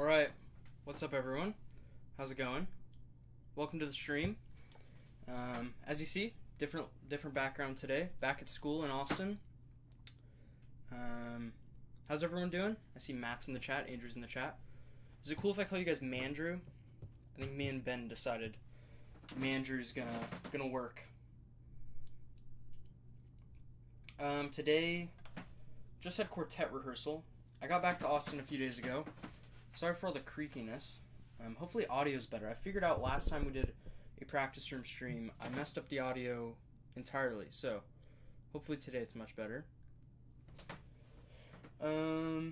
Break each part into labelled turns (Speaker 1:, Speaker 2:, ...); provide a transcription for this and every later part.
Speaker 1: Alright, what's up everyone? How's it going? Welcome to the stream. As you see, different background today. Back at school in Austin. How's everyone doing? I see Matt's in the chat, Andrew's in the chat. Is it cool if I call you guys Mandrew? I think me and Ben decided Mandrew's gonna work. Today, just had quartet rehearsal. I got back to Austin a few days ago. Sorry for all the creakiness. Hopefully audio's better. I figured out last time we did a practice room stream, I messed up the audio entirely. So, hopefully today it's much better. Yeah.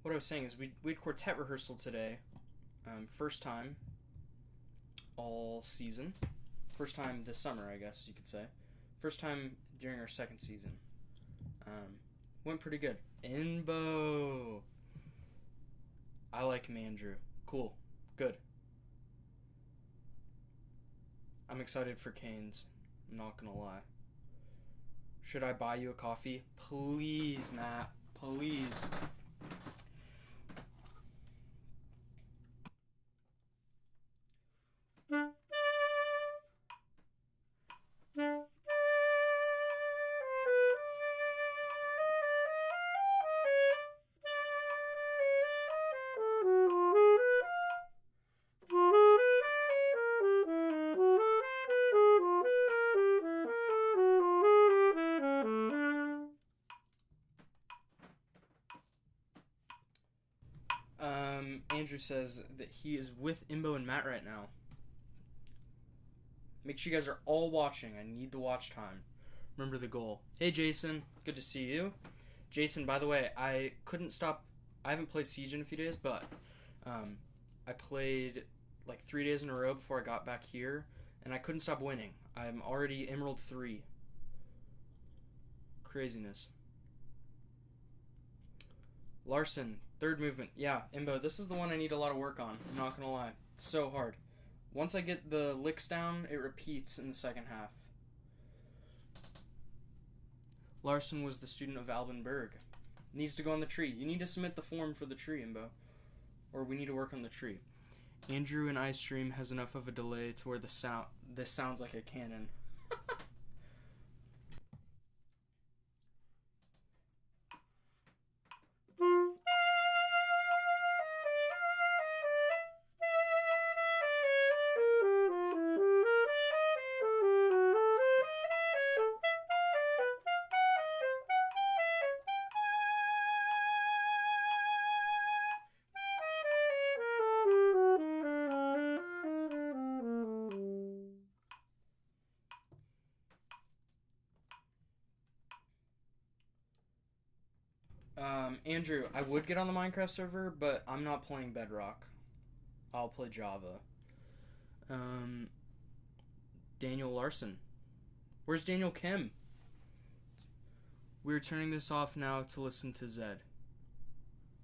Speaker 1: What I was saying is we had quartet rehearsal today. First time all season. First time this summer, I guess you could say. First time during our second season. Went pretty good. Inbo. I like Mandrew. Cool. Good. I'm excited for Canes. I'm not gonna lie. Should I buy you a coffee? Please, Matt. Please. Andrew says that he is with Imbo and Matt right now. Make sure you guys are all watching. I need the watch time. Remember the goal. Hey Jason, good to see you. Jason, by the way, I couldn't stop. I haven't played Siege in a few days, but I played like 3 days in a row before I got back here, and I couldn't stop winning. I'm already Emerald 3. Craziness. Larson, third movement. Yeah, Imbo, this is the one I need a lot of work on. I'm not gonna lie. It's so hard. Once I get the licks down, it repeats in the second half. Larson was the student of Alban Berg. Needs to go on the tree. You need to submit the form for the tree, Imbo. Or we need to work on the tree. Andrew and iStream has enough of a delay to where this sounds like a cannon. Andrew, I would get on the Minecraft server, but I'm not playing Bedrock. I'll play Java. Daniel Larson. Where's Daniel Kim? We're turning this off now to listen to Zed.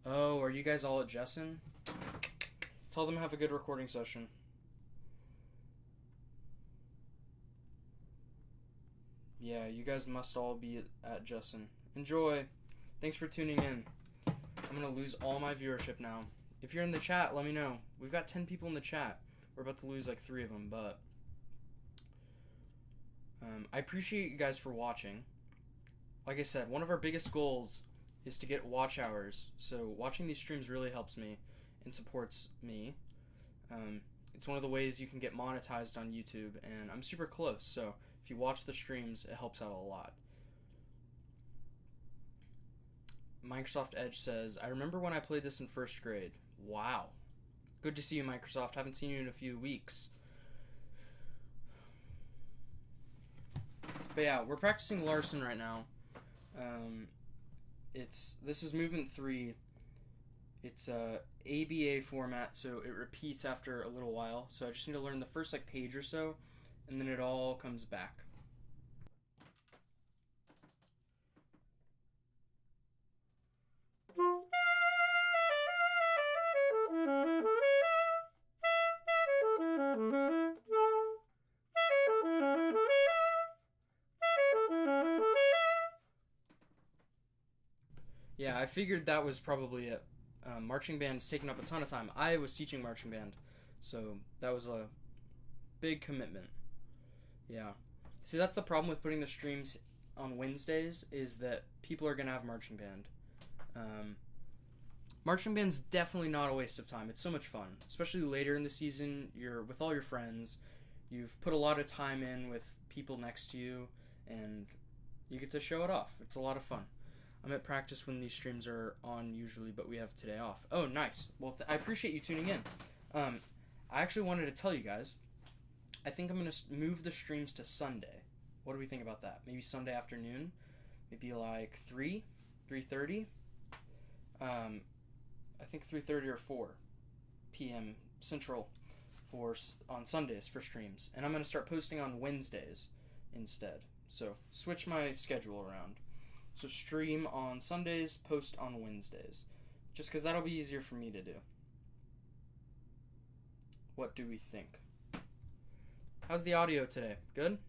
Speaker 1: Oh, are you guys all at Jessen? Tell them to have a good recording session. Yeah, you guys must all be at Jessen. Enjoy. Thanks for tuning in. I'm going to lose all my viewership now. If you're in the chat, let me know. We've got 10 people in the chat. We're about to lose like 3 of them, but I appreciate you guys for watching. Like I said, one of our biggest goals is to get watch hours. So watching these streams really helps me and supports me. It's one of the ways you can get monetized on YouTube, and I'm super close. So if you watch the streams, it helps out a lot. Microsoft Edge says, I remember when I played this in first grade. Wow. Good to see you, Microsoft. Haven't seen you in a few weeks. But yeah, we're practicing Larson right now. This is movement 3. It's a ABA format, so it repeats after a little while. So I just need to learn the first like page or so, and then it all comes back. Yeah, I figured that was probably it. Marching band's taking up a ton of time. I was teaching marching band, so that was a big commitment. Yeah. See, that's the problem with putting the streams on Wednesdays, is that people are going to have marching band. Marching band's definitely not a waste of time. It's so much fun, especially later in the season. You're with all your friends. You've put a lot of time in with people next to you, and you get to show it off. It's a lot of fun. I'm at practice when these streams are on usually, but we have today off. Oh, nice. Well, I appreciate you tuning in. I actually wanted to tell you guys, I think I'm going to move the streams to Sunday. What do we think about that? Maybe Sunday afternoon? Maybe like 3? 3:30? I think 3:30 or 4 p.m. Central on Sundays for streams. And I'm going to start posting on Wednesdays instead. So switch my schedule around. So stream on Sundays, post on Wednesdays. Just because that'll be easier for me to do. What do we think? How's the audio today? Good?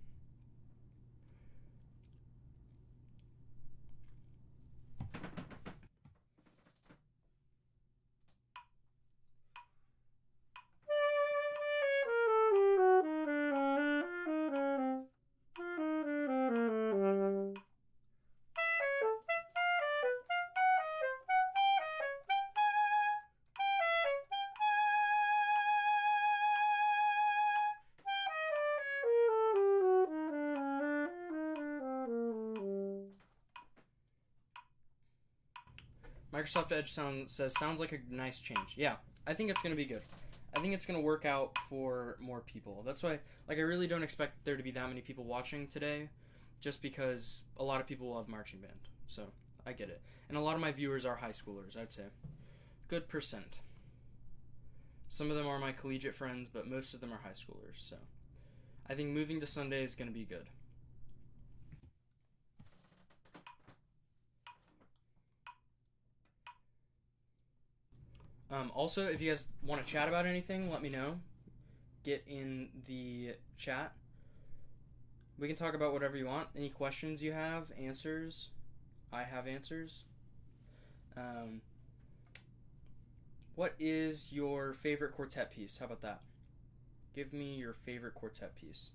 Speaker 1: Microsoft Edge sounds like a nice change. Yeah, I think it's going to be good. I think it's going to work out for more people. That's why, I really don't expect there to be that many people watching today, just because a lot of people love marching band. So, I get it. And a lot of my viewers are high schoolers, I'd say. Good percent. Some of them are my collegiate friends, but most of them are high schoolers. So, I think moving to Sunday is going to be good. Also, if you guys want to chat about anything, let me know. Get in the chat. We can talk about whatever you want. Any questions you have, answers. I have answers. What is your favorite quartet piece? How about that? Give me your favorite quartet piece.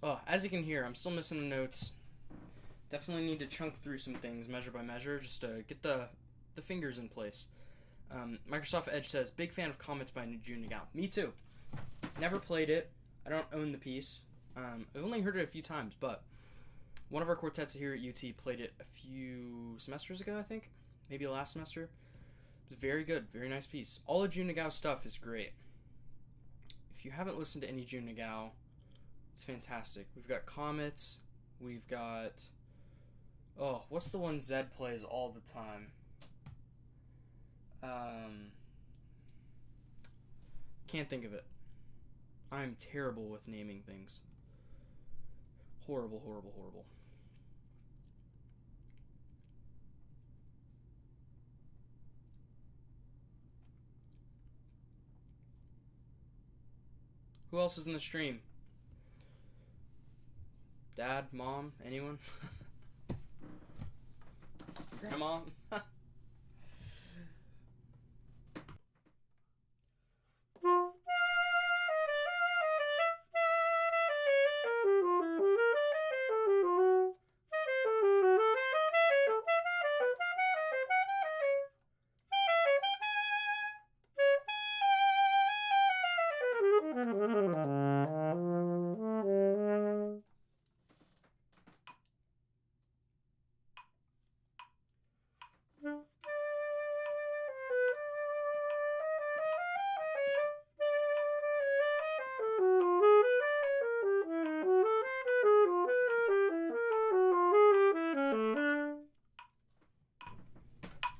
Speaker 1: Oh, as you can hear, I'm still missing the notes. Definitely need to chunk through some things measure by measure just to get the fingers in place. Microsoft Edge says, big fan of Comets by Jun Nagao. Me too. Never played it. I don't own the piece. I've only heard it a few times, but one of our quartets here at UT played it a few semesters ago, I think. Maybe last semester. It was very good. Very nice piece. All of Jun Nagao stuff is great. If you haven't listened to any Jun Nagao, it's fantastic. We've got Comets. We've got... Oh, what's the one Zed plays all the time? Can't think of it. I'm terrible with naming things. Horrible, horrible, horrible. Who else is in the stream? Dad, mom, anyone? Grandma?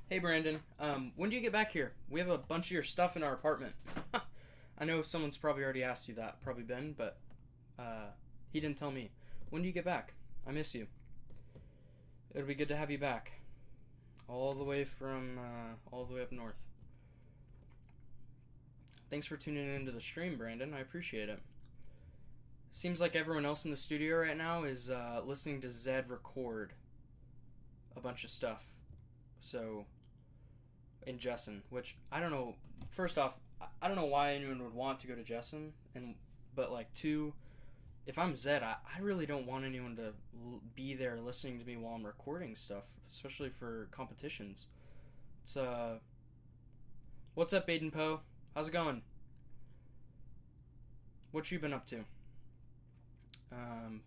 Speaker 1: Hey Brandon, when do you get back here? We have a bunch of your stuff in our apartment. I know someone's probably already asked you that, probably Ben, but he didn't tell me. When do you get back? I miss you. It'll be good to have you back. All the way up north. Thanks for tuning into the stream, Brandon. I appreciate it. Seems like everyone else in the studio right now is listening to Zed record a bunch of stuff. So, in Jessen, which I don't know. First off, I don't know why anyone would want to go to Jessen, but like two, if I'm Zed, I really don't want anyone to be there listening to me while I'm recording stuff, especially for competitions. It's what's up, Aiden Poe? How's it going? What you been up to?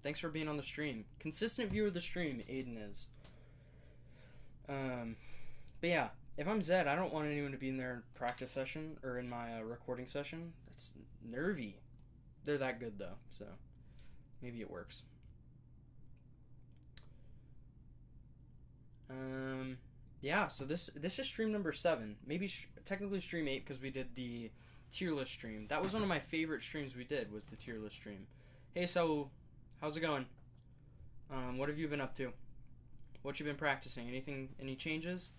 Speaker 1: Thanks for being on the stream. Consistent viewer of the stream, Aiden is. But yeah, if I'm Zed, I don't want anyone to be in their practice session or in my recording session. It's nervy. They're that good though, so maybe it works. Yeah, so this is stream number 7. Maybe technically stream 8 because we did the tier list stream. That was one of my favorite streams we did, was the tier list stream. Hey, so how's it going? What have you been up to? What you been practicing? Any changes?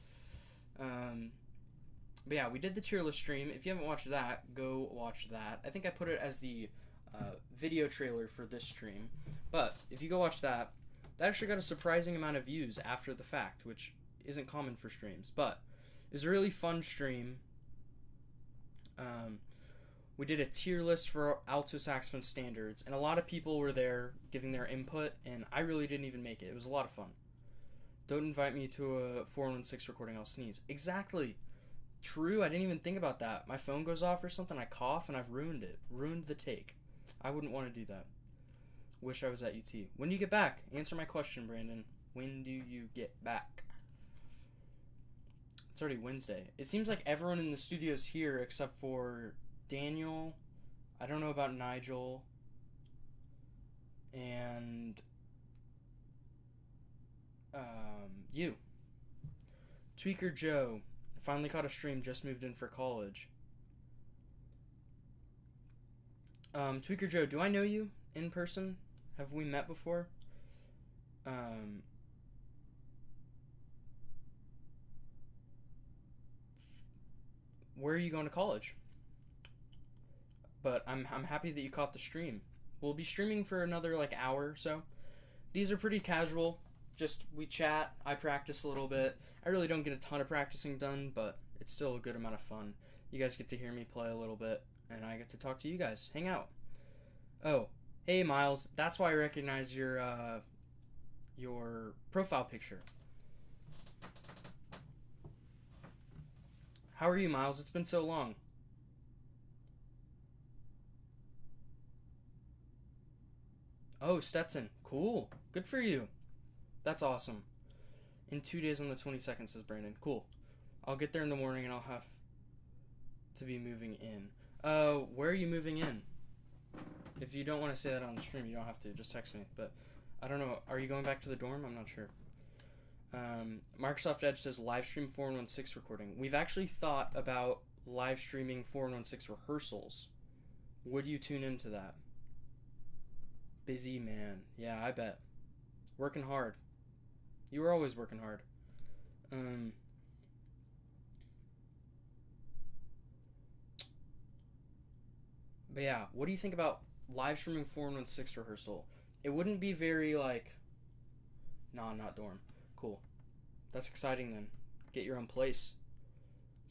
Speaker 1: But yeah, we did the tier list stream. If you haven't watched that, go watch that. I think I put it as the video trailer for this stream. But if you go watch that, that actually got a surprising amount of views after the fact, which isn't common for streams. But it was a really fun stream. We did a tier list for alto saxophone standards, and a lot of people were there giving their input, and I really didn't even make it. It was a lot of fun. Don't invite me to a 416 recording, I'll sneeze. Exactly. True, I didn't even think about that. My phone goes off or something, I cough, and I've ruined it. Ruined the take. I wouldn't want to do that. Wish I was at UT. When do you get back? Answer my question, Brandon. When do you get back? It's already Wednesday. It seems like everyone in the studio is here except for Daniel. I don't know about Nigel. And you. Tweaker Joe. Finally caught a stream, just moved in for college. Tweaker Joe, do I know you in person? Have we met before? Where are you going to college? But I'm happy that you caught the stream. We'll be streaming for another like hour or so. These are pretty casual. Just we chat, I practice a little bit. I really don't get a ton of practicing done, but it's still a good amount of fun. You guys get to hear me play a little bit, and I get to talk to you guys, hang out. Oh, hey Miles, that's why I recognize your profile picture. How are you, Miles? It's been so long. Oh, Stetson, cool, good for you. That's awesome. In 2 days on the 22nd, says Brandon. Cool. I'll get there in the morning and I'll have to be moving in. Where are you moving in? If you don't want to say that on the stream, you don't have to. Just text me. But I don't know. Are you going back to the dorm? I'm not sure. Microsoft Edge says live stream 416 recording. We've actually thought about live streaming 416 rehearsals. Would you tune into that? Busy man. Yeah, I bet. Working hard. You were always working hard. But yeah, what do you think about live streaming 416 rehearsal? It wouldn't be very like, nah, not dorm. Cool. That's exciting then. Get your own place,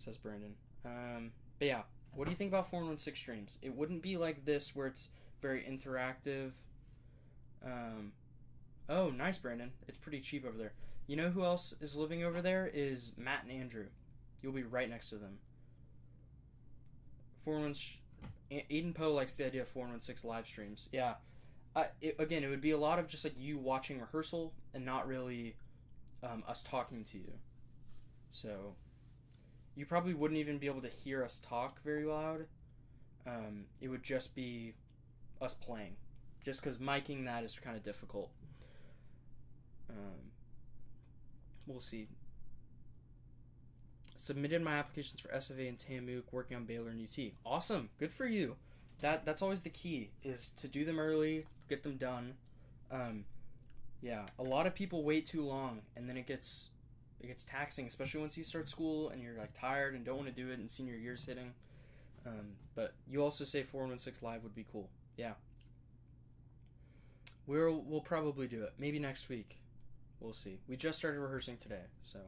Speaker 1: says Brandon. But yeah, what do you think about 416 streams? It wouldn't be like this where it's very interactive. Oh, nice, Brandon. It's pretty cheap over there. You know who else is living over there? Is Matt and Andrew. You'll be right next to them. 416. Aiden Poe likes the idea of 416 live streams. Yeah. Again, it would be a lot of just like you watching rehearsal and not really us talking to you. So you probably wouldn't even be able to hear us talk very loud. It would just be us playing. Just because miking that is kind of difficult. We'll see. Submitted my applications for SFA and Tamuke, working on Baylor and UT. Awesome. Good for you. That's always the key, is to do them early, get them done. Yeah, a lot of people wait too long, and then it gets taxing, especially once you start school and you're like tired and don't want to do it and senior year's hitting. But you also say 416 live would be cool. Yeah. We'll probably do it. Maybe next week. We'll see. We just started rehearsing today, so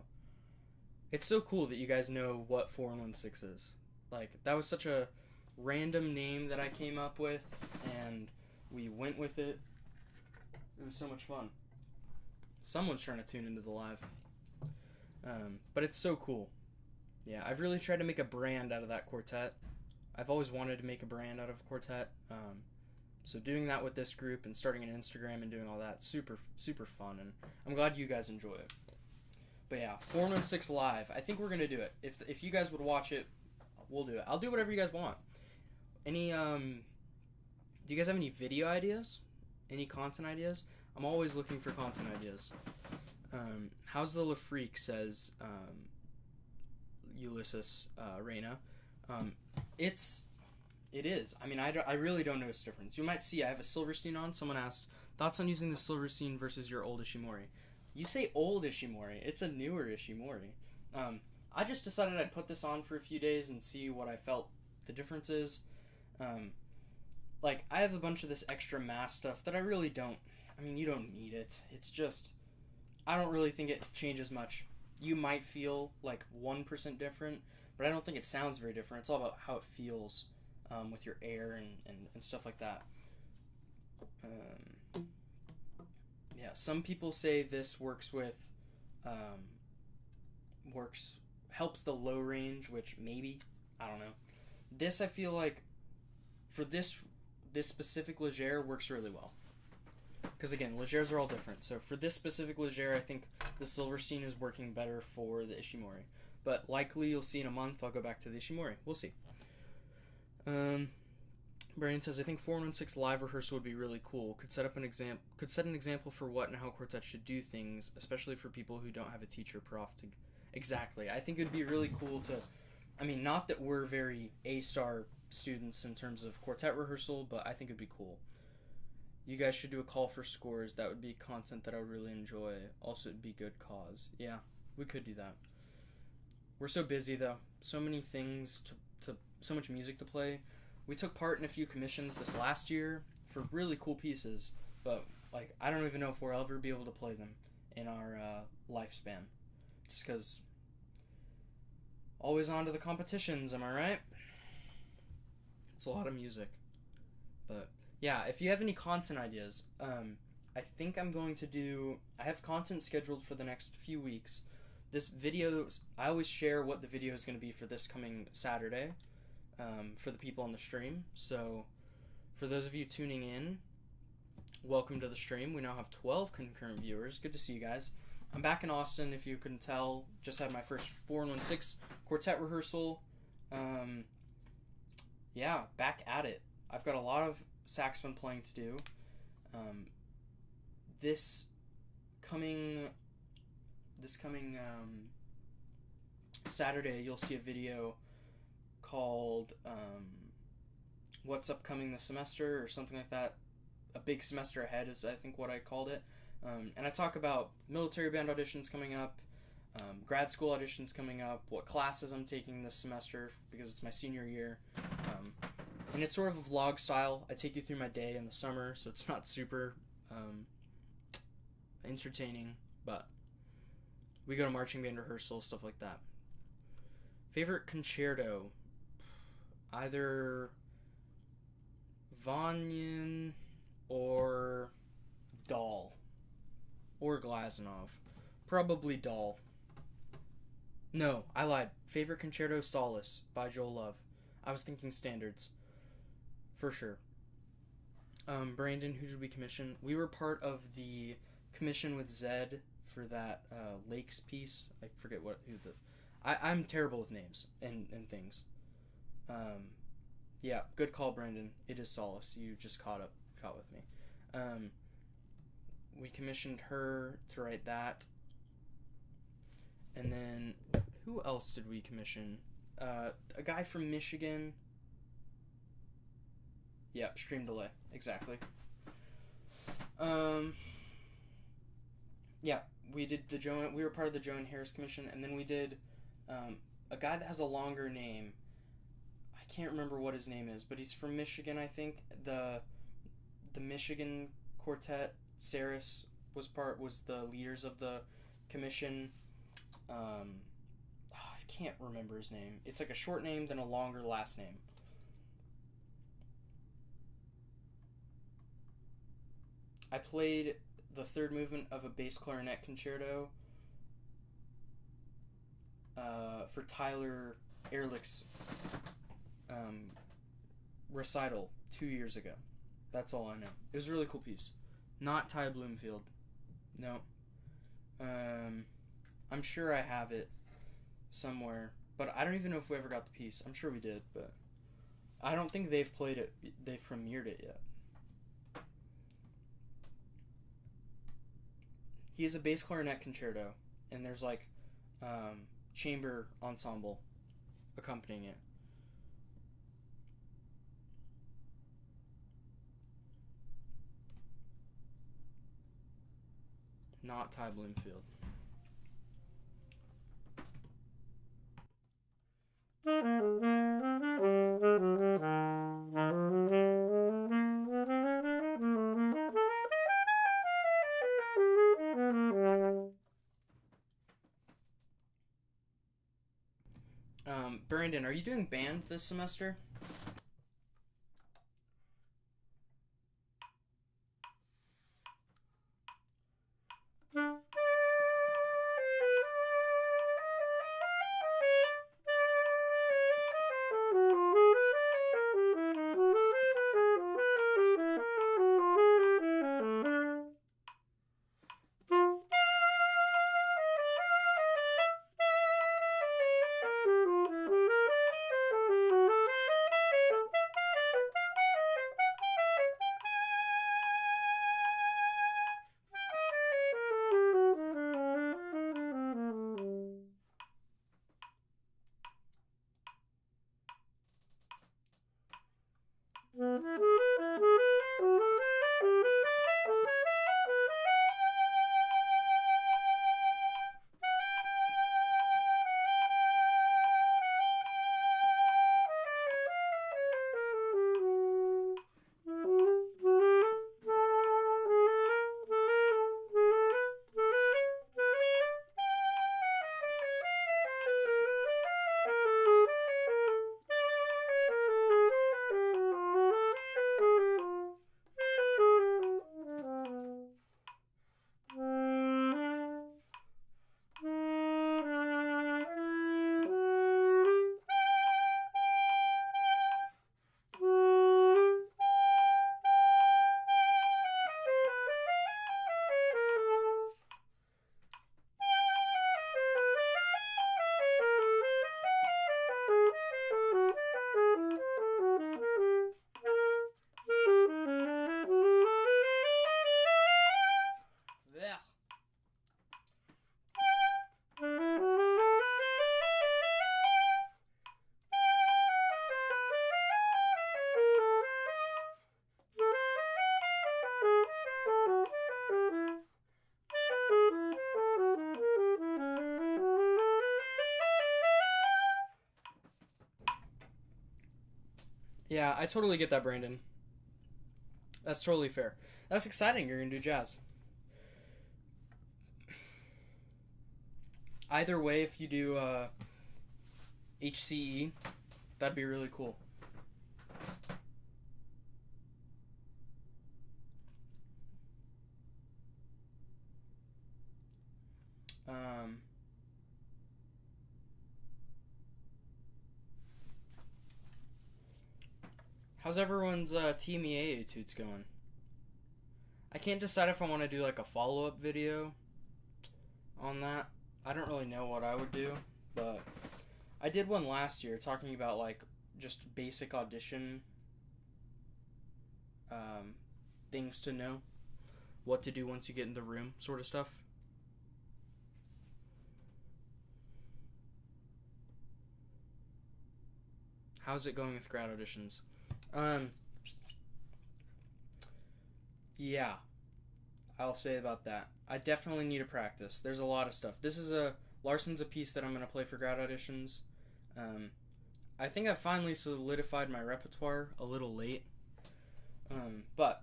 Speaker 1: it's so cool that you guys know what 416 is. Like, that was such a random name that I came up with, and we went with it. It was so much fun. Someone's trying to tune into the live. But it's so cool. Yeah, I've really tried to make a brand out of that quartet. I've always wanted to make a brand out of a quartet. So doing that with this group and starting an Instagram and doing all that, super, super fun. And I'm glad you guys enjoy it. But yeah, 416 live. I think we're going to do it. If you guys would watch it, we'll do it. I'll do whatever you guys want. Any, do you guys have any video ideas? Any content ideas? I'm always looking for content ideas. How's the La Freak, says Ulysses Reyna. It is. I mean, I really don't notice a difference. You might see I have a Silverstein on. Someone asks, thoughts on using the Silverstein versus your old Ishimori? You say old Ishimori. It's a newer Ishimori. I just decided I'd put this on for a few days and see what I felt the difference is. Like, I have a bunch of this extra mass stuff that I really don't... I mean, you don't need it. It's just... I don't really think it changes much. You might feel like 1% different, but I don't think it sounds very different. It's all about how it feels with your air and stuff like that. Yeah, some people say this works with... helps the low range, which maybe, I don't know. This, I feel like, for this specific Ligature works really well. Because again, Ligures are all different. So for this specific Ligature, I think the Silverstein is working better for the Ishimori. But likely you'll see in a month, I'll go back to the Ishimori. We'll see. Brian says, I think 416 live rehearsal would be really cool. Could set an example for what and how quartets should do things, especially for people who don't have a teacher prof to... Exactly. I think it would be really cool to... I mean, not that we're very A-star students in terms of quartet rehearsal, but I think it'd be cool. You guys should do a call for scores. That would be content that I would really enjoy. Also, it'd be good cause. Yeah, we could do that. We're so busy, though. So many things so much music to play. We took part in a few commissions this last year for really cool pieces, but like I don't even know if we'll ever be able to play them in our lifespan. Just because always on to the competitions, am I right? It's a lot of music. But yeah, if you have any content ideas, I think I'm going to do... I have content scheduled for the next few weeks. This video, I always share what the video is going to be for this coming Saturday for the people on the stream. So for those of you tuning in, welcome to the stream. We now have 12 concurrent viewers. Good to see you guys. I'm back in Austin, if you couldn't tell. Just had my first 416 quartet rehearsal. Yeah, back at it. I've got a lot of saxophone playing to do. This coming Saturday, you'll see a video called What's Upcoming This Semester, or something like that. A big semester ahead is, I think, what I called it. And I talk about military band auditions coming up, grad school auditions coming up, what classes I'm taking this semester because it's my senior year. And it's sort of a vlog style. I take you through my day in the summer, so it's not super entertaining, but we go to marching band rehearsal, stuff like that. Favorite concerto? Either Vanyan or Dahl or Glazunov. Probably Dahl. No, I lied. Favorite concerto, Solace by Joel Love. I was thinking standards. For sure. Brandon, who did we commission? We were part of the commission with Zed for that Lakes piece. I forget I'm terrible with names and things. Yeah, good call, Brandon. It is Solace. You just caught with me. We commissioned her to write that. And then, who else did we commission? A guy from Michigan. Yeah, Stream Delay. Exactly. Yeah, we did we were part of the Joan Harris Commission, and then we did a guy that has a longer name. I can't remember what his name is, but he's from Michigan, I think. The Michigan Quartet, Saris was the leaders of the commission. I can't remember his name. It's like a short name, then a longer last name. I played the third movement of a bass clarinet concerto for Tyler Ehrlich's recital 2 years ago. That's all I know. It was a really cool piece. Not Ty Bloomfield. No. I'm sure I have it somewhere, but I don't even know if we ever got the piece. I'm sure we did, but I don't think they've played it. They've premiered it yet. He has a bass clarinet concerto, and there's like chamber ensemble accompanying it. Not Ty Bloomfield. Brandon, are you doing band this semester? Yeah, I totally get that, Brandon. That's totally fair. That's exciting. You're gonna do jazz. Either way, if you do HCE, that'd be really cool. How's everyone's TMEA etudes going? I can't decide if I want to do like a follow-up video on that. I don't really know what I would do, but I did one last year talking about like just basic audition things to know, what to do once you get in the room, sort of stuff. How's it going with grad auditions? Yeah, I'll say about that. I definitely need to practice. There's a lot of stuff. This is Larson's a piece that I'm going to play for grad auditions. I think I finally solidified my repertoire a little late. But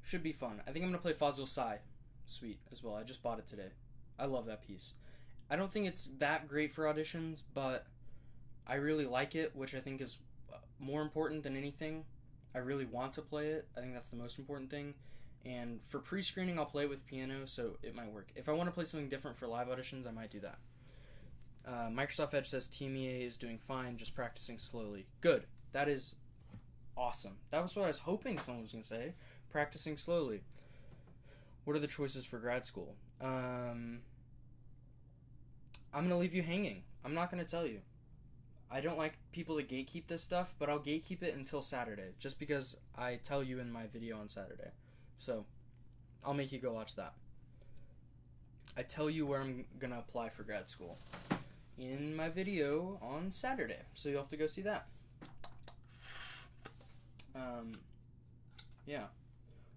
Speaker 1: should be fun. I think I'm going to play Fazil Sai Suite as well. I just bought it today. I love that piece. I don't think it's that great for auditions, but I really like it, which I think is more important than anything. I really want to play it. I think that's the most important thing. And for pre-screening, I'll play it with piano, so it might work. If I want to play something different for live auditions, I might do that. Microsoft Edge says TMEA is doing fine, just practicing slowly. Good. That is awesome. That was what I was hoping someone was going to say. Practicing slowly. What are the choices for grad school? I'm going to leave you hanging. I'm not going to tell you. I don't like people to gatekeep this stuff, but I'll gatekeep it until Saturday, just because I tell you in my video on Saturday. So, I'll make you go watch that. I tell you where I'm going to apply for grad school in my video on Saturday, so you'll have to go see that. Yeah.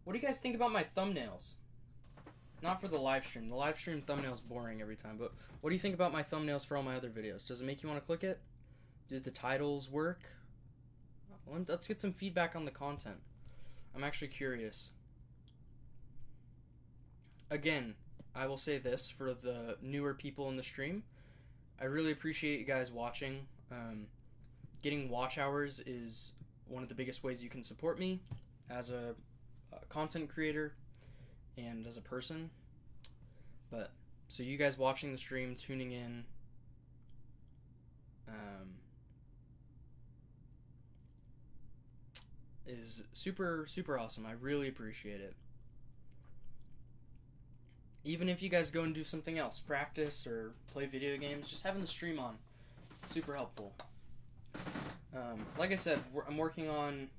Speaker 1: What do you guys think about my thumbnails? Not for the live stream. The live stream thumbnail's boring every time, but what do you think about my thumbnails for all my other videos? Does it make you want to click it? Did the titles work? Let's get some feedback on the content. I'm actually curious. Again, I will say this for the newer people in the stream. I really appreciate you guys watching. Getting watch hours is one of the biggest ways you can support me as a content creator and as a person. But so you guys watching the stream, tuning in, is super, super awesome. I really appreciate it. Even if you guys go and do something else, practice or play video games, just having the stream on, super helpful. Like I said, I'm working on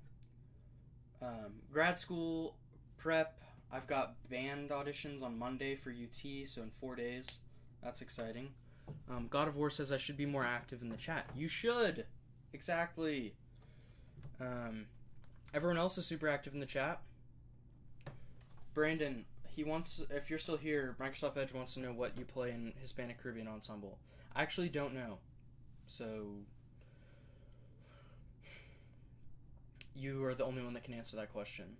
Speaker 1: grad school prep. I've got band auditions on Monday for UT, so in 4 days. That's exciting. God of War says I should be more active in the chat. You should! Exactly. Everyone else is super active in the chat. Brandon, he wants, if you're still here, Microsoft Edge wants to know what you play in Hispanic Caribbean Ensemble. I actually don't know. So, you are the only one that can answer that question.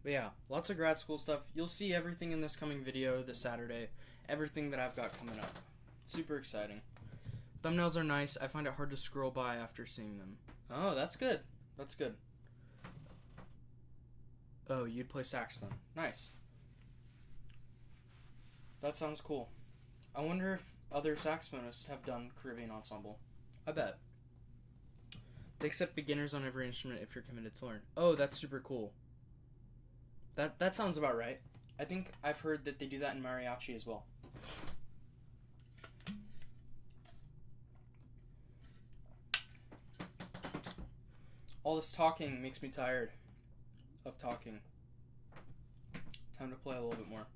Speaker 1: But yeah, lots of grad school stuff. You'll see everything in this coming video this Saturday. Everything that I've got coming up. Super exciting. Thumbnails are nice. I find it hard to scroll by after seeing them. Oh, that's good. That's good. Oh, you'd play saxophone. Nice. That sounds cool. I wonder if other saxophonists have done Caribbean Ensemble. I bet. They accept beginners on every instrument if you're committed to learn. Oh, that's super cool. That sounds about right. I think I've heard that they do that in mariachi as well. All this talking makes me tired of talking. Time to play a little bit more.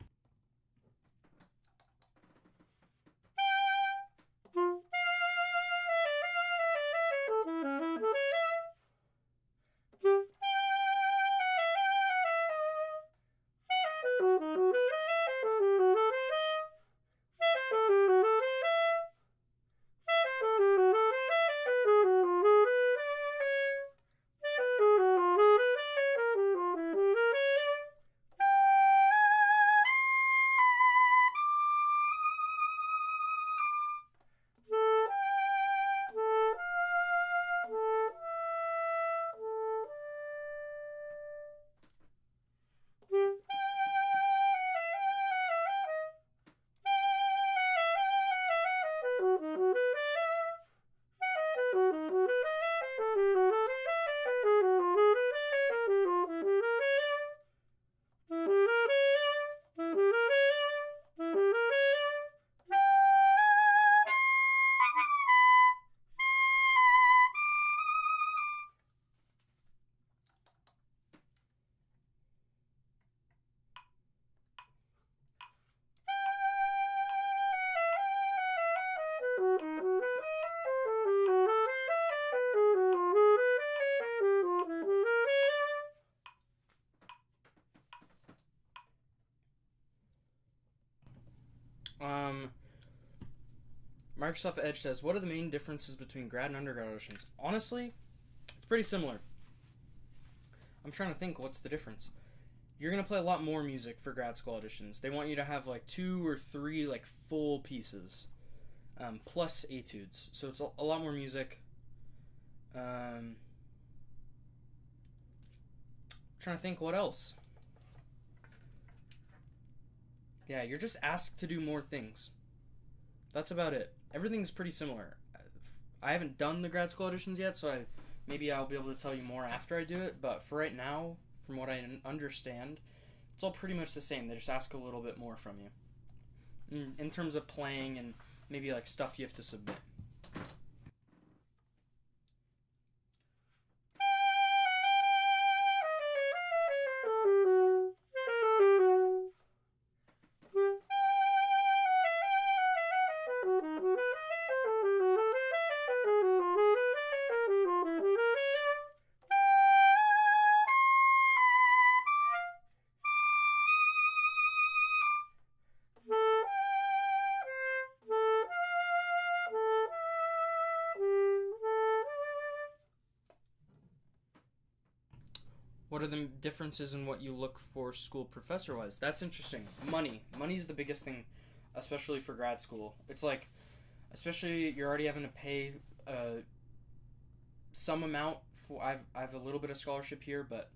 Speaker 1: Microsoft Edge says, what are the main differences between grad and undergrad auditions? Honestly, it's pretty similar. I'm trying to think what's the difference. You're going to play a lot more music for grad school auditions. They want you to have like 2 or 3 like full pieces, plus etudes. So it's a lot more music. Trying to think what else. Yeah, you're just asked to do more things. That's about it. Everything's pretty similar. I haven't done the grad school auditions yet, so maybe I'll be able to tell you more after I do it, but for right now, from what I understand, it's all pretty much the same. They just ask a little bit more from you. In terms of playing and maybe like stuff you have to submit. What are the differences in what you look for school professor-wise? That's interesting. Money. Money's the biggest thing, especially for grad school. It's like, especially you're already having to pay some amount for. I have a little bit of scholarship here, but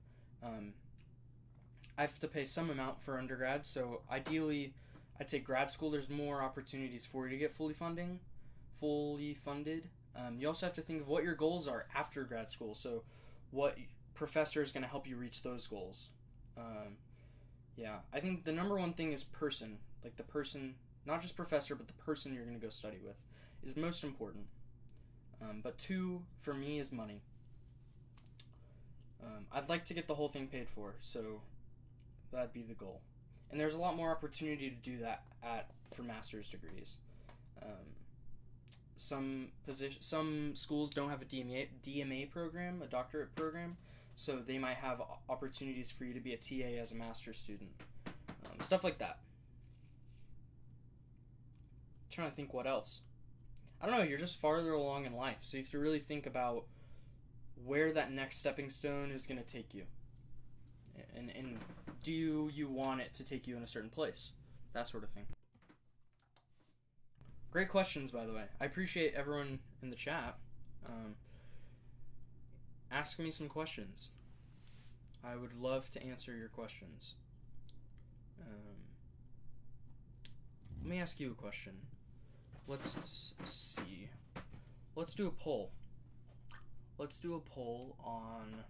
Speaker 1: I have to pay some amount for undergrad. So ideally, I'd say grad school. There's more opportunities for you to get fully funded. You also have to think of what your goals are after grad school. So, what professor is going to help you reach those goals. I think the number one thing is person. Like the person, not just professor, but the person you're going to go study with is most important. But 2, for me, is money. I'd like to get the whole thing paid for, so that'd be the goal. And there's a lot more opportunity to do that for master's degrees. Some schools don't have a DMA program, a doctorate program, so they might have opportunities for you to be a TA as a master's student. Stuff like that. I'm trying to think what else. I don't know, you're just farther along in life, so you have to really think about where that next stepping stone is going to take you. And do you want it to take you in a certain place? That sort of thing. Great questions, by the way. I appreciate everyone in the chat. Ask me some questions. I would love to answer your questions. Let me ask you a question. Let's see. Let's do a poll. Let's do a poll on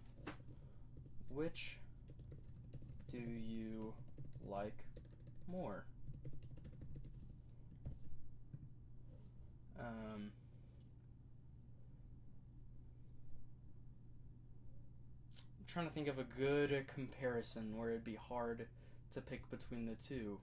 Speaker 1: which do you like more? I'm trying to think of a good comparison where it'd be hard to pick between the two.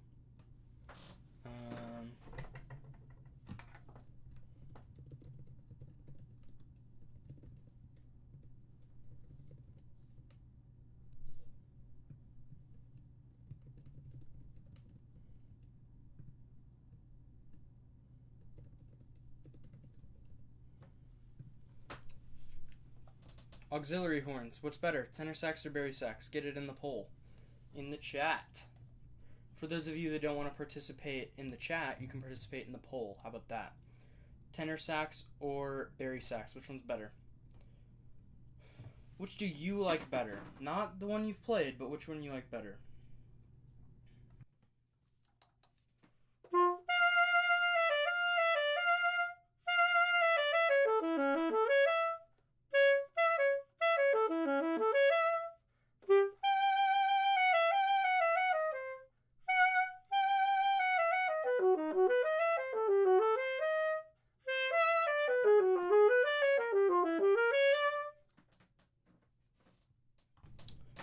Speaker 1: Auxiliary horns. What's better, tenor sax or bari sax? Get it in the poll. In the chat. For those of you that don't want to participate in the chat, you can participate in the poll. How about that? Tenor sax or bari sax? Which one's better? Which do you like better? Not the one you've played, but which one you like better?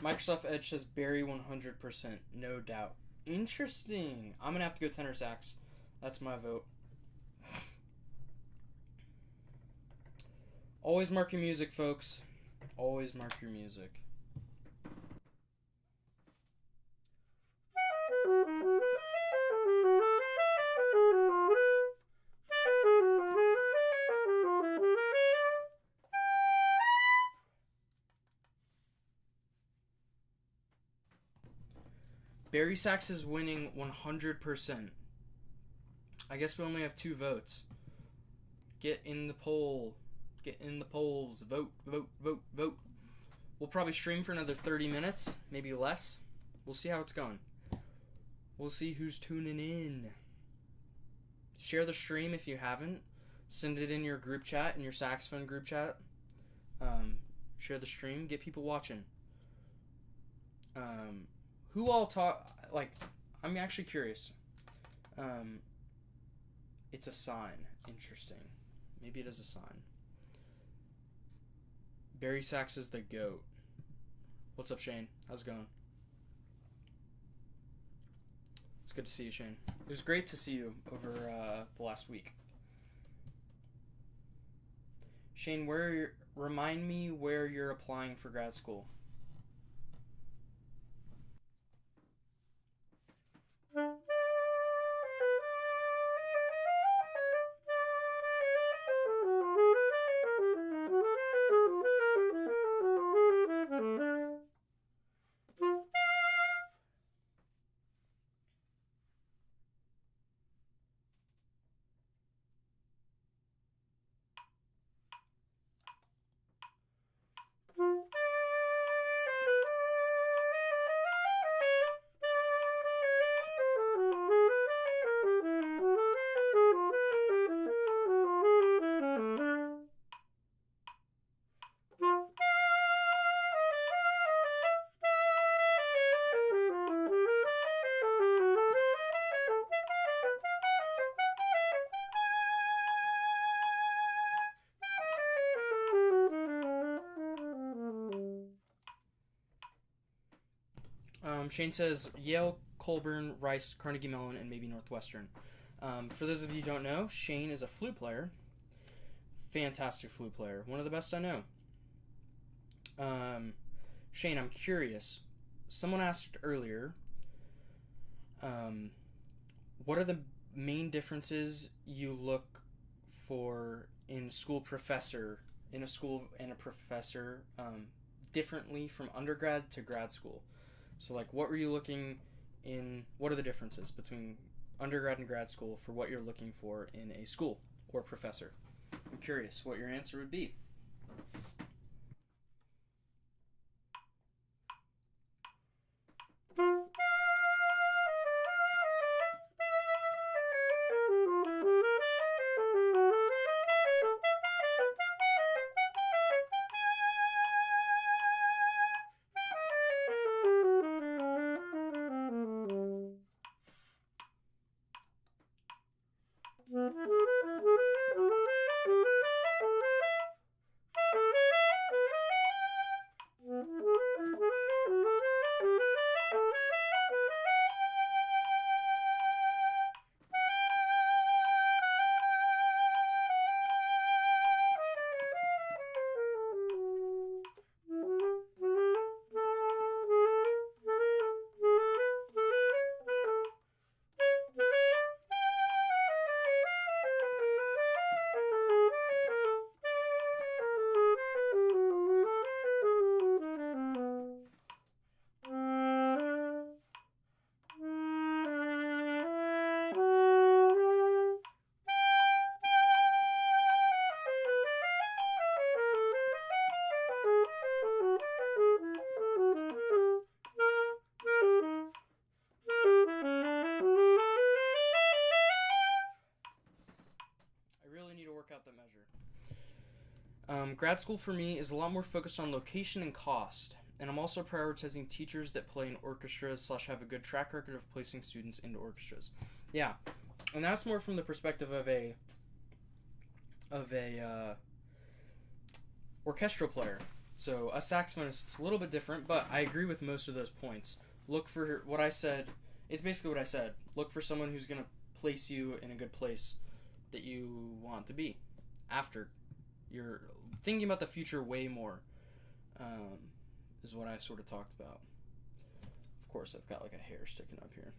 Speaker 1: Microsoft Edge says Barry 100%, no doubt. Interesting. I'm going to have to go tenor sax. That's my vote. Always mark your music, folks. Always mark your music. Barry Sax is winning 100%. I guess we only have 2 votes. Get in the poll. Get in the polls. Vote, vote, vote, vote. We'll probably stream for another 30 minutes, maybe less. We'll see how it's going. We'll see who's tuning in. Share the stream if you haven't. Send it in your group chat, in your saxophone group chat. Share the stream. Get people watching. Who all talk... Like, I'm actually curious. It's a sign. Interesting. Maybe it is a sign. Barry Sax is the GOAT. What's up, Shane? How's it going? It's good to see you, Shane. It was great to see you over the last week. Shane, remind me where you're applying for grad school. Shane says Yale, Colburn, Rice, Carnegie Mellon, and maybe Northwestern. For those of you who don't know, Shane is a flute player. Fantastic flute player. One of the best I know. Shane, I'm curious. Someone asked earlier, what are the main differences you look for in a school and a professor differently from undergrad to grad school? So, like, what were you looking in? What are the differences between undergrad and grad school for what you're looking for in a school or professor? I'm curious what your answer would be. Grad school for me is a lot more focused on location and cost, and I'm also prioritizing teachers that play in orchestras / have a good track record of placing students into orchestras. Yeah, and that's more from the perspective of a orchestral player. So a saxophonist, it's a little bit different, but I agree with most of those points. Look for what I said. It's basically what I said. Look for someone who's going to place you in a good place that you want to be after you're thinking about the future way more, is what I sort of talked about. Of course, I've got like a hair sticking up here.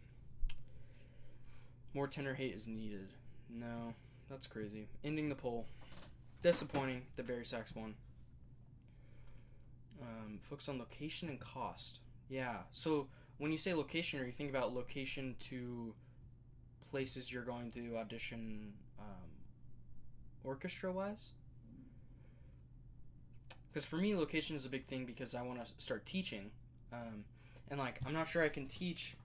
Speaker 1: More tenor hate is needed. No, that's crazy. Ending the poll. Disappointing that Barry Sax won. Focus on location and cost. Yeah, so when you say location, are you thinking about location to places you're going to audition orchestra-wise? Because for me, location is a big thing because I want to start teaching. And, like, I'm not sure I can teach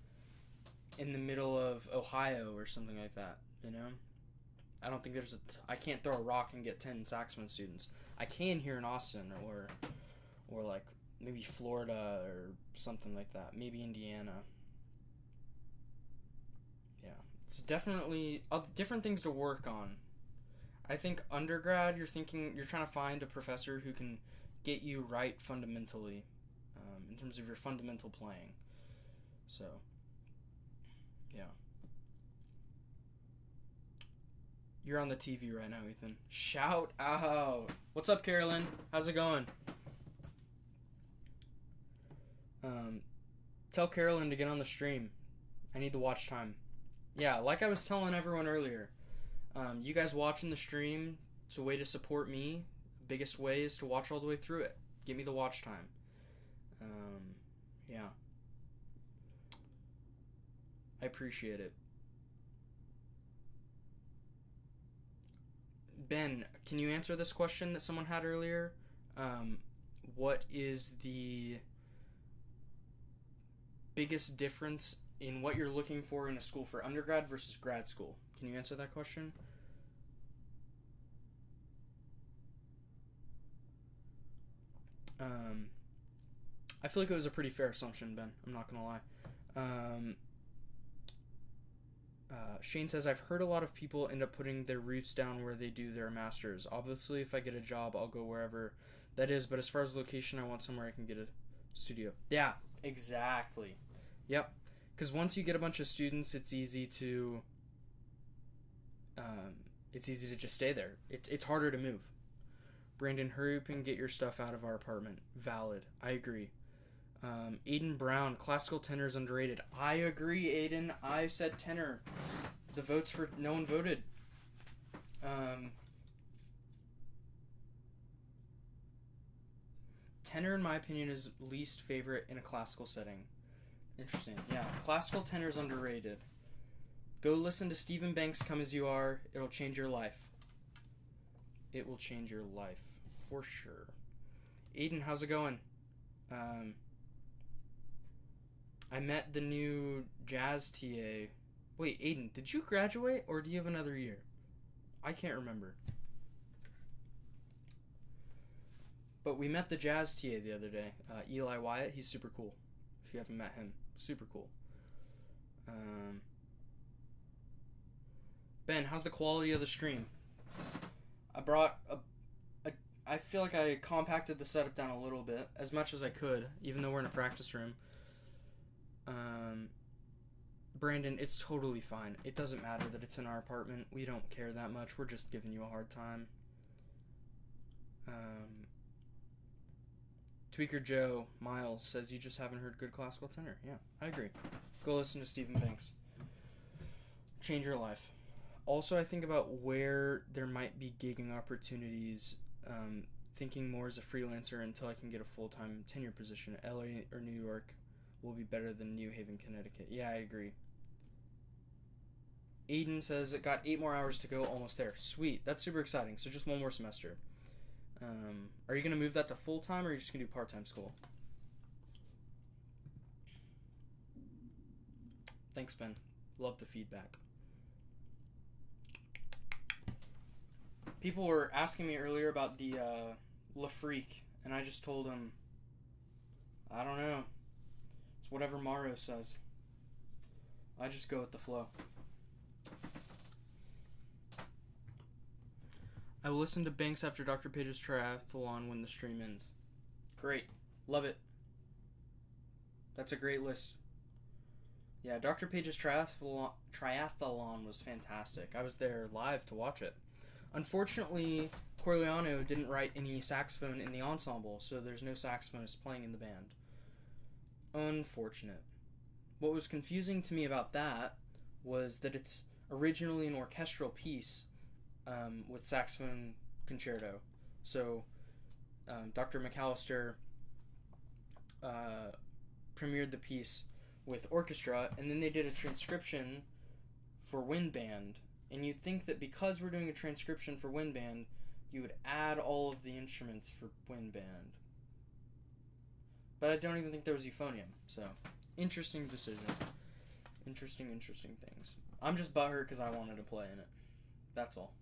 Speaker 1: in the middle of Ohio or something like that, you know? I don't think I can't throw a rock and get 10 saxophone students. I can here in Austin or like, maybe Florida or something like that. Maybe Indiana. Yeah. It's definitely different things to work on. I think undergrad, you're trying to find a professor who can get you right fundamentally, in terms of your fundamental playing. So, yeah. You're on the TV right now, Ethan. Shout out. What's up, Carolyn? How's it going? Tell Carolyn to get on the stream. I need the watch time. Yeah, like I was telling everyone earlier, you guys watching the stream, it's a way to support me. Biggest way is to watch all the way through it. Give me the watch time. Yeah. I appreciate it. Ben, can you answer this question that someone had earlier? What is the biggest difference in what you're looking for in a school for undergrad versus grad school? Can you answer that question? I feel like it was a pretty fair assumption, Ben. I'm not gonna lie. Shane says, I've heard a lot of people end up putting their roots down where they do their masters. Obviously, if I get a job, I'll go wherever that is. But as far as location, I want somewhere I can get a studio. Yeah, exactly. Yep. Because once you get a bunch of students, it's easy to just stay there. It's harder to move. Brandon, hurry up and get your stuff out of our apartment. Valid. I agree. Aiden Brown, classical tenor is underrated. I agree, Aiden. I said tenor. The votes for no one voted. Tenor, in my opinion, is least favorite in a classical setting. Interesting. Yeah, classical tenor is underrated. Go listen to Stephen Banks' Come As You Are. It'll change your life. It will change your life. For sure. Aiden, how's it going? I met the new jazz TA. Wait, Aiden, did you graduate or do you have another year? I can't remember. But we met the jazz TA the other day. Eli Wyatt, he's super cool. If you haven't met him, super cool. Ben, how's the quality of the stream? I brought I feel like I compacted the setup down a little bit, as much as I could, even though we're in a practice room. Brandon, it's totally fine. It doesn't matter that it's in our apartment. We don't care that much. We're just giving you a hard time. Tweaker Joe Miles says you just haven't heard good classical tenor. Yeah, I agree. Go listen to Stephen Banks. Change your life. Also, I think about where there might be gigging opportunities, thinking more as a freelancer until I can get a full-time tenure position. LA or New York will be better than New Haven, Connecticut. Yeah, I agree. Aiden says it got 8 more hours to go, almost there. Sweet, that's super exciting. So just 1 more semester. Are you going to move that to full-time, or are you just going to do part-time school? Thanks, Ben. Love the feedback. People were asking me earlier about the La Freak, and I just told them, I don't know. It's whatever Mario says. I just go with the flow. I will listen to Banks after Dr. Page's triathlon when the stream ends. Great. Love it. That's a great list. Yeah, Dr. Page's triathlon was fantastic. I was there live to watch it. Unfortunately, Corigliano didn't write any saxophone in the ensemble, so there's no saxophonist playing in the band. Unfortunate. What was confusing to me about that was that it's originally an orchestral piece with saxophone concerto. So Dr. McAllister premiered the piece with orchestra, and then they did a transcription for wind band. And you'd think that because we're doing a transcription for wind band, you would add all of the instruments for wind band. But I don't even think there was euphonium, so interesting decision. Interesting things. I'm just butthurt because I wanted to play in it. That's all.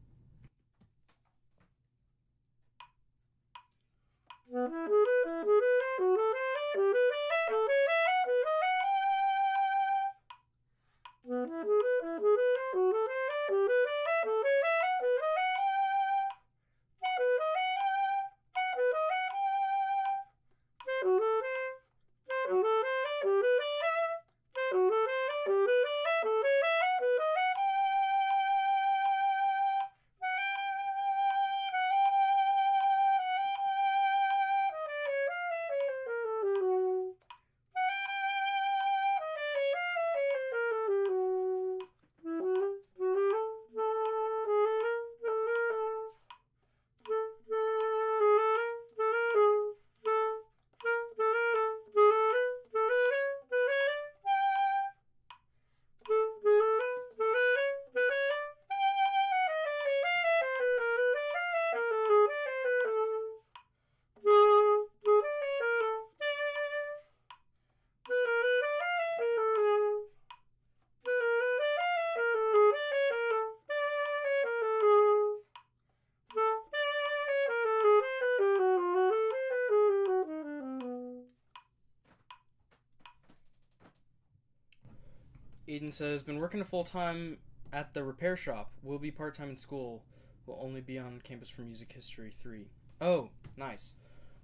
Speaker 1: Eden says, been working full-time at the repair shop. Will be part-time in school. Will only be on campus for Music History 3. Oh, nice.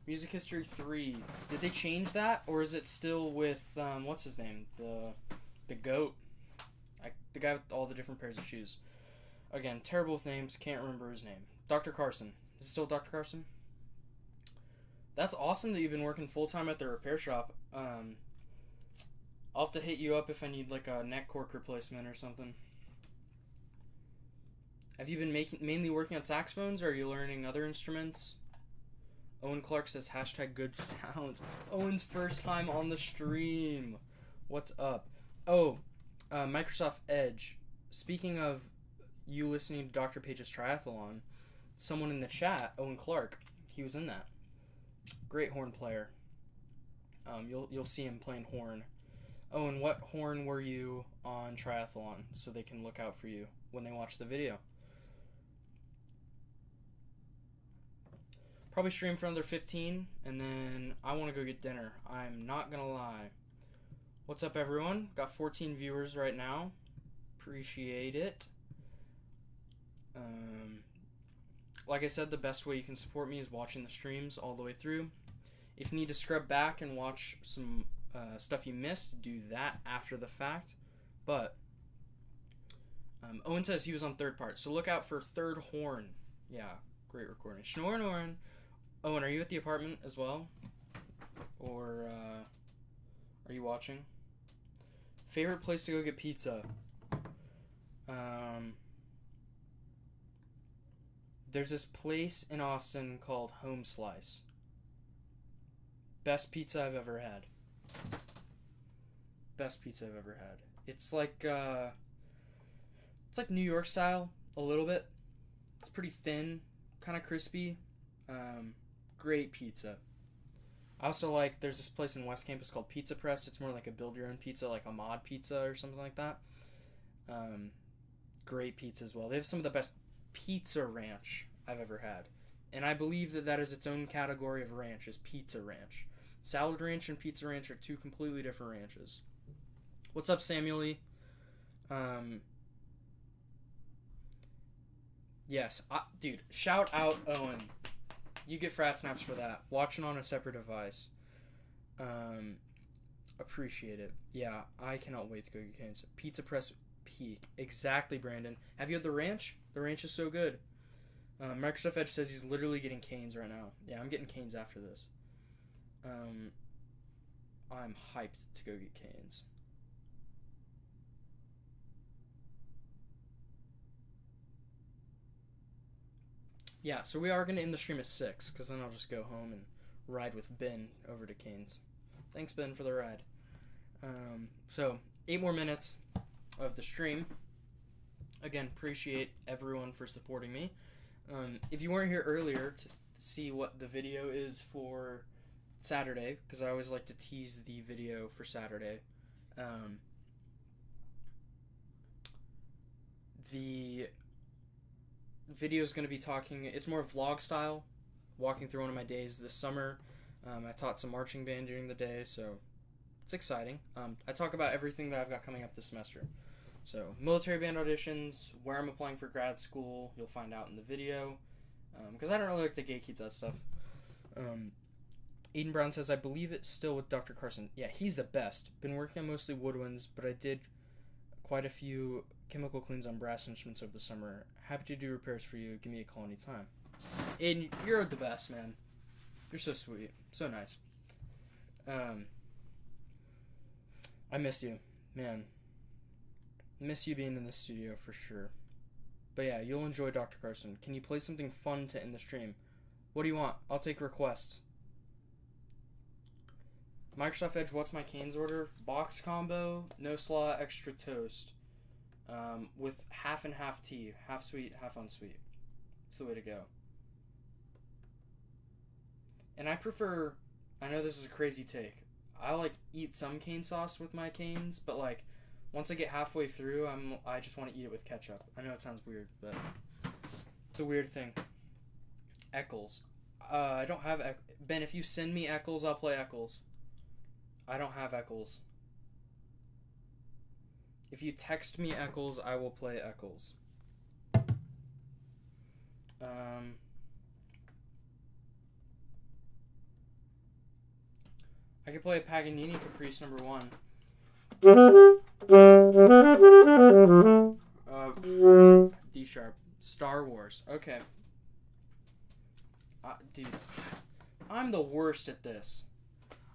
Speaker 1: Music History 3. Did they change that? Or is it still with, what's his name? The GOAT. The guy with all the different pairs of shoes. Again, terrible with names. Can't remember his name. Dr. Carson. Is it still Dr. Carson? That's awesome that you've been working full-time at the repair shop. I'll have to hit you up if I need like a neck cork replacement or something. Have you been mainly working on saxophones, or are you learning other instruments? Owen Clark says #good sounds. Owen's first time on the stream. What's up? Oh, Microsoft Edge. Speaking of you listening to Dr. Page's triathlon, someone in the chat, Owen Clark, he was in that. Great horn player. You'll see him playing horn. Oh, and what horn were you on triathlon, so they can look out for you when they watch the video? Probably stream for another 15, and then I want to go get dinner. I'm not going to lie. What's up, everyone? Got 14 viewers right now. Appreciate it. Like I said, the best way you can support me is watching the streams all the way through. If you need to scrub back and watch some stuff you missed, do that after the fact. But Owen says he was on third part, so look out for third horn. Yeah, great recording. Schnorren. Owen, are you at the apartment as well, or are you watching? Favorite place to go get pizza? There's this place in Austin called Home Slice. Best pizza I've ever had. Best pizza I've ever had. It's like New York style a little bit. It's pretty thin, kind of crispy. Great pizza. I also like, there's this place in West Campus called Pizza Press. It's more like a build your own pizza, like a mod pizza or something like that. Great pizza as well. They have some of the best pizza ranch I've ever had. And I believe that is its own category of ranch, is pizza ranch. Salad ranch and pizza ranch are two completely different ranches. What's up, Samuel Lee? Yes, dude, shout out Owen. You get frat snaps for that. Watching on a separate device. Appreciate it. Yeah, I cannot wait to go get Canes. Pizza Press Peak. Exactly, Brandon. Have you had the ranch? The ranch is so good. Microsoft Edge says he's literally getting Canes right now. Yeah, I'm getting Canes after this. I'm hyped to go get Canes. Yeah, so we are going to end the stream at 6, because then I'll just go home and ride with Ben over to Canes. Thanks, Ben, for the ride. So 8 more minutes of the stream. Again, appreciate everyone for supporting me. If you weren't here earlier to see what the video is for Saturday, because I always like to tease the video for Saturday, the video is going to be talking, it's more vlog style, walking through one of my days this summer. I taught some marching band during the day, so it's exciting. I talk about everything that I've got coming up this semester. So, military band auditions, where I'm applying for grad school, you'll find out in the video, because I don't really like to gatekeep that stuff. Eden Brown says, I believe it's still with Dr. Carson. Yeah, he's the best. Been working on mostly woodwinds, but I did quite a few chemical cleans on brass instruments over the summer. Happy to do repairs for you. Give me a call anytime. Aiden, you're the best, man. You're so sweet. So nice. I miss you, man. Miss you being in the studio for sure. But yeah, you'll enjoy Dr. Carson. Can you play something fun to end the stream? What do you want? I'll take requests. Microsoft Edge, what's my canes order? Box combo, no slaw, extra toast. With half and half tea. Half sweet, half unsweet. It's the way to go. And I prefer, I know this is a crazy take, I like eat some cane sauce with my canes, but like once I get halfway through, I just want to eat it with ketchup. I know it sounds weird, but it's a weird thing. Eccles. I don't have Ben, if you send me Eccles, I'll play Eccles. I don't have Eccles. If you text me Eccles, I will play Eccles. I could play a Paganini Caprice #1. D sharp. Star Wars. Okay. Dude, I'm the worst at this.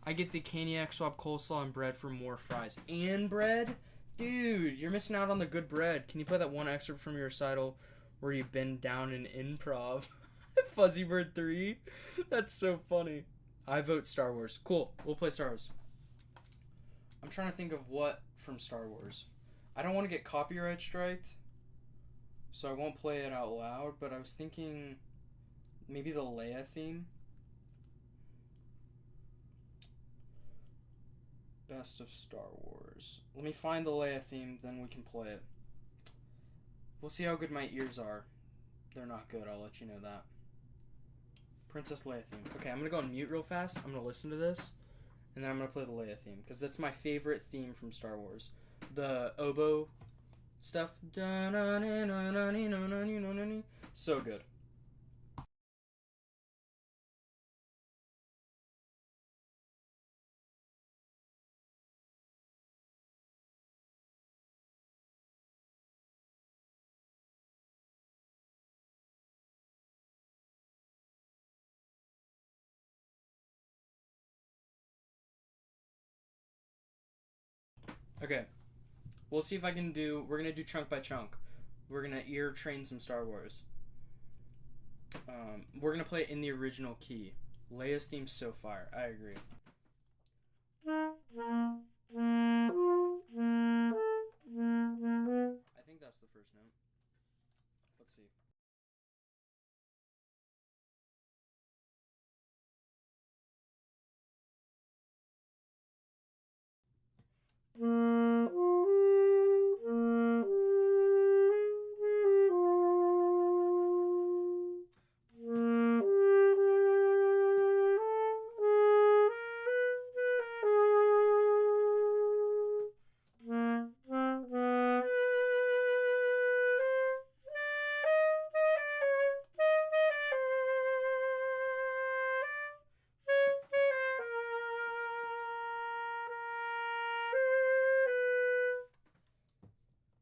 Speaker 1: I get the Caniac swap coleslaw and bread for more fries. And bread? Dude, you're missing out on the good bread. Can you play that one excerpt from your recital where you bend down in improv? Fuzzy Bird 3? That's so funny. I vote Star Wars. Cool. We'll play Star Wars. I'm trying to think of what from Star Wars. I don't want to get copyright striked, so I won't play it out loud, but I was thinking maybe the Leia theme. Best of Star Wars. Let me find the Leia theme, then we can play it. We'll see how good my ears are. They're not good, I'll let you know that. Princess Leia theme. Okay, I'm gonna go on mute real fast. I'm gonna listen to this, and then I'm gonna play the Leia theme, because that's my favorite theme from Star Wars. The oboe stuff. So good. Okay. We'll see if I can do... We're going to do chunk by chunk. We're going to ear train some Star Wars. We're going to play it in the original key. Leia's theme's so fire. I agree. I think that's the first note. Let's see.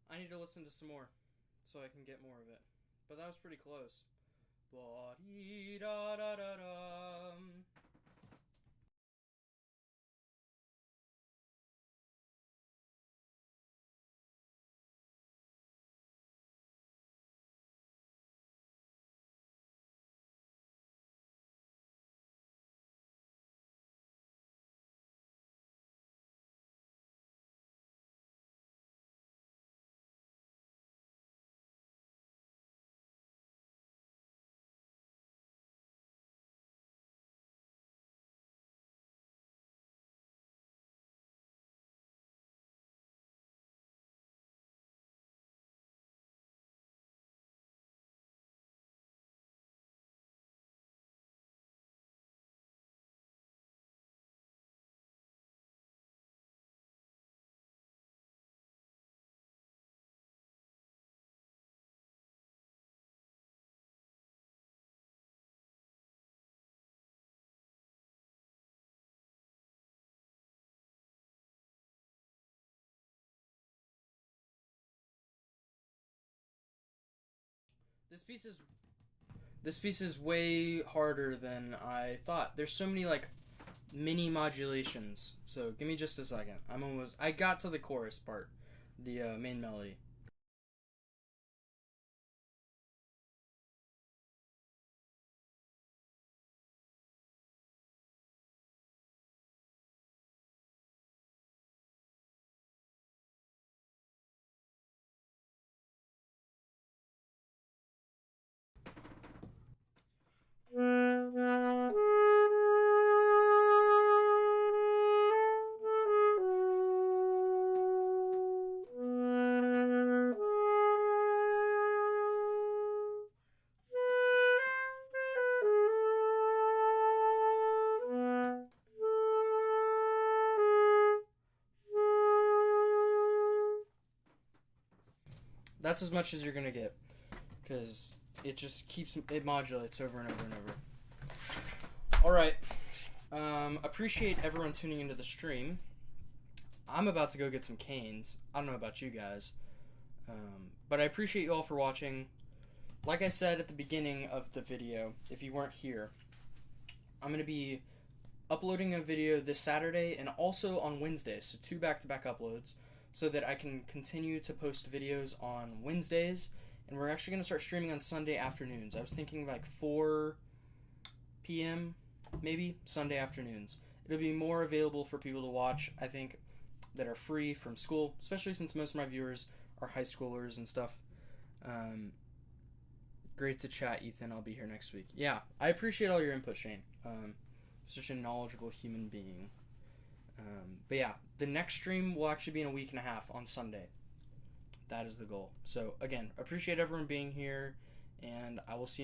Speaker 1: I need to listen to some more so I can get more of it. But that was pretty close. This piece is way harder than I thought. There's so many like mini modulations. So give me just a second. I got to the chorus part, the main melody. That's as much as you're gonna get, because it modulates over and over and over. Alright, appreciate everyone tuning into the stream. I'm about to go get some canes. I don't know about you guys, but I appreciate you all for watching. Like I said at the beginning of the video, if you weren't here, I'm going to be uploading a video this Saturday and also on Wednesday, so 2 back-to-back uploads, so that I can continue to post videos on Wednesdays, and we're actually going to start streaming on Sunday afternoons. I was thinking like 4 p.m., maybe, Sunday afternoons. It'll be more available for people to watch, I think, that are free from school, especially since most of my viewers are high schoolers and stuff. Great to chat, Ethan. I'll be here next week. Yeah, I appreciate all your input, Shane. Such a knowledgeable human being. But yeah, the next stream will actually be in a week and a half on Sunday. That is the goal. So again, appreciate everyone being here, and I will see you